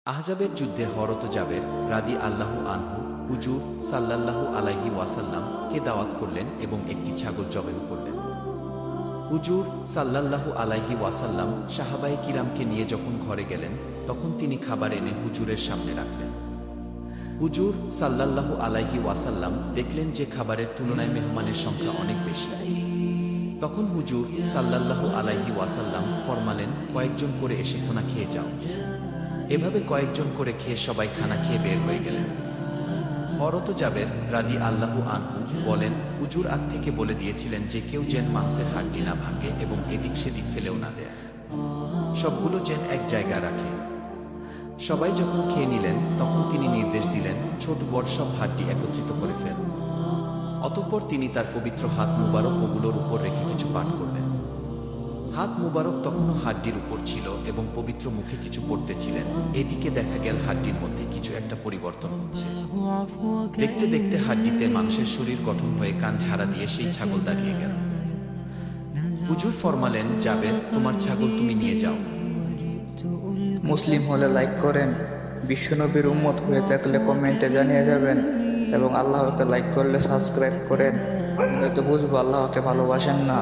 আহজাবের যুদ্ধে হরত জাবের রাদি আল্লাহু আনহু হুজুর সাল্লাল্লাহু আলাইহি ওয়াসাল্লাম কে দাওয়াত করলেন এবং একটি ছাগল জবাই করলেন। হুজুর সাল্লাল্লাহু আলাইহি ওয়াসাল্লাম সাহাবায়ে কিরামকে নিয়ে যখন ঘরে গেলেন তখন তিনি খাবার এনে হুজুরের সামনে রাখলেন। হুজুর সাল্লাল্লাহু আলাইহি ওয়াসাল্লাম দেখলেন যে খাবারের তুলনায় মেহমানের সংখ্যা অনেক বেশি। তখন হুজুর সাল্লাল্লাহু আলাইহি ওয়াসাল্লাম ফরমালেন, কয়েকজন করে এসে খানা খেয়ে যাও। এভাবে কয়েকজন করে খেয়ে সবাই খানা খেয়ে বের হয়ে গেলেন। হরত জাবের রাদি আল্লাহু আনহু বলেন, হুজুর আগ থেকে বলে দিয়েছিলেন যে কেউ যেন মাংসের হাড়টি না ভাঙে এবং এদিক সেদিক ফেলেও না দেয়, সবগুলো যেন এক জায়গা রাখে। সবাই যখন খেয়ে নিলেন তখন তিনি নির্দেশ দিলেন, ছোট বড় সব হাড়টি একত্রিত করে ফেল। অতঃপর তিনি তার পবিত্র হাত মুবারক ওগুলোর উপর রেখে কিছু পাঠ করলেন। হাত মুবারক তখনও হাড্ডির উপর ছিল এবং পবিত্র মুখে কিছু পড়তেছিলেন। এদিকে দেখা গেল হাড্ডির মধ্যে কিছু একটা পরিবর্তন হচ্ছে। দেখতে দেখতে হাড্ডিতে মানুষের শরীর গঠন হয়ে কান ঝাড়া দিয়ে সেই ছাগল দাঁড়িয়ে গেল। হুজুর ফরমালেন, জাবের, তোমার ছাগল তুমি নিয়ে যাও। মুসলিম হলে লাইক করেন, বিশ্বনবীর উম্মত হয়ে থাকলে কমেন্টে জানিয়ে যাবেন এবং আল্লাহকে লাইক করলে সাবস্ক্রাইব করেন। নয়তো বুঝবো আল্লাহকে ভালোবাসেন না।